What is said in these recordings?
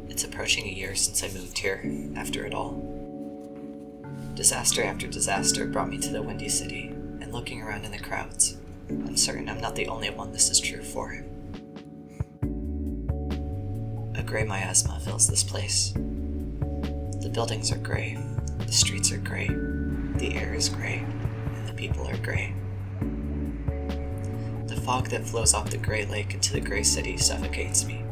It's approaching a year since I moved here, after it all. Disaster after disaster brought me to the Windy City, and looking around in the crowds, I'm certain I'm not the only one this is true for. A gray miasma fills this place. The buildings are gray, the streets are gray, the air is gray, and the people are gray. The fog that flows off the gray lake into the gray city suffocates me.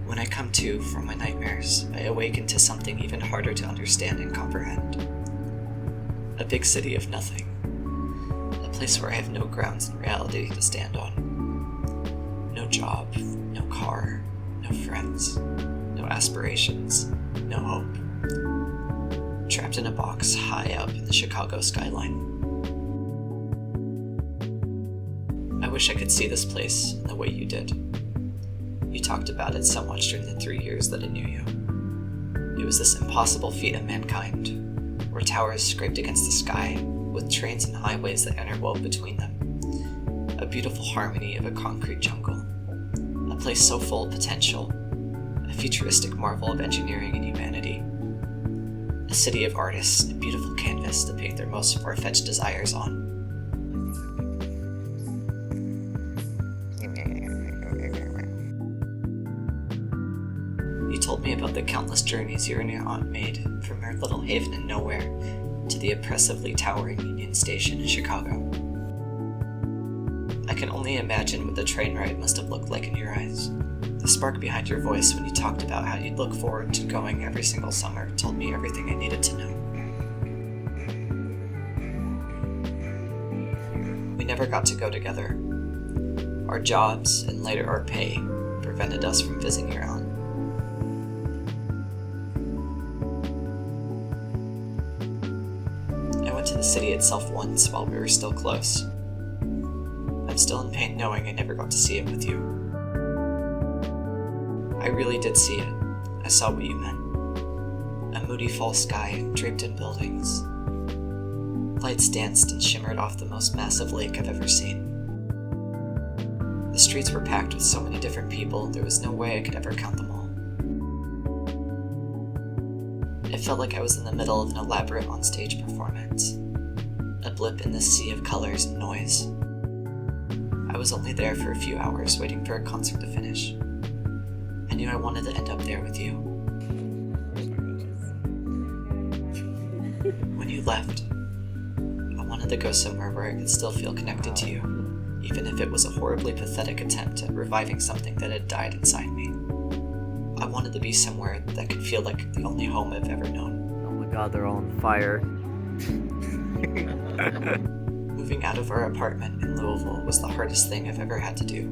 When I come to from my nightmares, I awaken to something even harder to understand and comprehend. A big city of nothing. A place where I have no grounds in reality to stand on. No job, no car, no friends, no aspirations, no hope. Trapped in a box high up in the Chicago skyline. I wish I could see this place the way you did. You talked about it so much during the 3 years that I knew you. It was this impossible feat of mankind, where towers scraped against the sky, with trains and highways that interwove between them. A beautiful harmony of a concrete jungle. A place so full of potential, a futuristic marvel of engineering and humanity. A city of artists, a beautiful canvas to paint their most far-fetched desires on. You told me about the countless journeys you and your aunt made from your little haven in nowhere to the oppressively towering Union Station in Chicago. I can only imagine what the train ride must have looked like in your eyes. The spark behind your voice when you talked about how you'd look forward to going every single summer told me everything I needed to know. We never got to go together. Our jobs, and later our pay, prevented us from visiting your aunt. I went to the city itself once while we were still close. I'm still in pain knowing I never got to see it with you. I really did see it. I saw what you meant. A moody fall sky draped in buildings. Lights danced and shimmered off the most massive lake I've ever seen. The streets were packed with so many different people, there was no way I could ever count them all. It felt like I was in the middle of an elaborate onstage performance. A blip in this sea of colors and noise. I was only there for a few hours waiting for a concert to finish. I knew I wanted to end up there with you. When you left, I wanted to go somewhere where I could still feel connected to you, even if it was a horribly pathetic attempt at reviving something that had died inside me. I wanted to be somewhere that could feel like the only home I've ever known. Oh my god, they're all on fire. Moving out of our apartment in Louisville was the hardest thing I've ever had to do.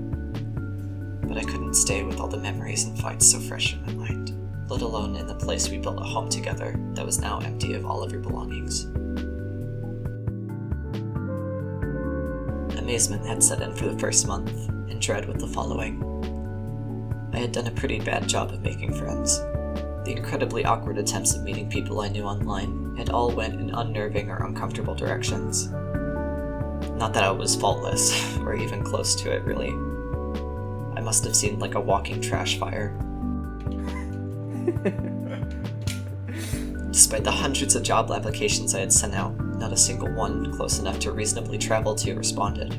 But I couldn't stay with all the memories and fights so fresh in my mind, let alone in the place we built a home together that was now empty of all of your belongings. Amazement had set in for the first month, and dread with the following. I had done a pretty bad job of making friends. The incredibly awkward attempts of meeting people I knew online had all went in unnerving or uncomfortable directions. Not that I was faultless, or even close to it, really. I must have seemed like a walking trash fire. Despite the hundreds of job applications I had sent out, not a single one close enough to reasonably travel to responded.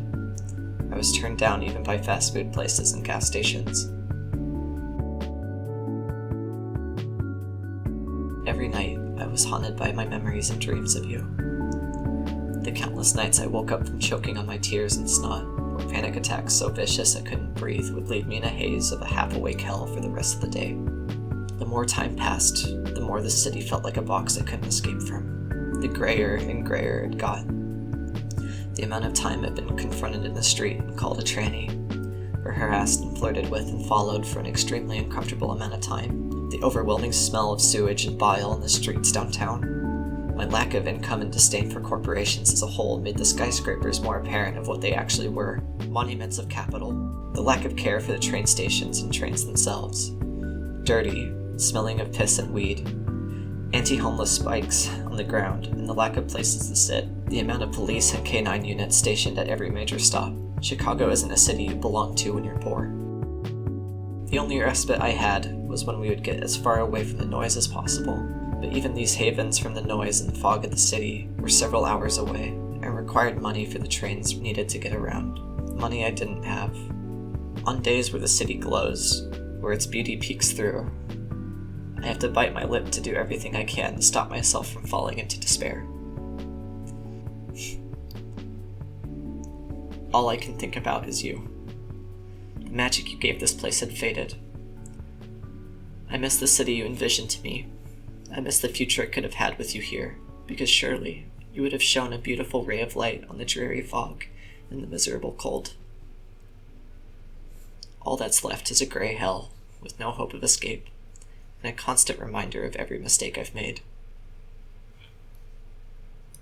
I was turned down even by fast food places and gas stations. Every night, I was haunted by my memories and dreams of you. The countless nights I woke up from choking on my tears and snot, or panic attacks so vicious I couldn't breathe would leave me in a haze of a half-awake hell for the rest of the day. The more time passed, the more the city felt like a box I couldn't escape from. The grayer and grayer it got. The amount of time I've been confronted in the street and called a tranny, or harassed and flirted with and followed for an extremely uncomfortable amount of time. The overwhelming smell of sewage and bile in the streets downtown. My lack of income and disdain for corporations as a whole made the skyscrapers more apparent of what they actually were. Monuments of capital. The lack of care for the train stations and trains themselves. Dirty, smelling of piss and weed. Anti-homeless spikes on the ground, and the lack of places to sit. The amount of police and K-9 units stationed at every major stop. Chicago isn't a city you belong to when you're poor. The only respite I had was when we would get as far away from the noise as possible, but even these havens from the noise and fog of the city were several hours away and required money for the trains needed to get around. Money I didn't have. On days where the city glows, where its beauty peeks through, I have to bite my lip to do everything I can to stop myself from falling into despair. All I can think about is you. The magic you gave this place had faded. I miss the city you envisioned to me. I miss the future I could have had with you here, because surely you would have shone a beautiful ray of light on the dreary fog and the miserable cold. All that's left is a gray hell, with no hope of escape, and a constant reminder of every mistake I've made.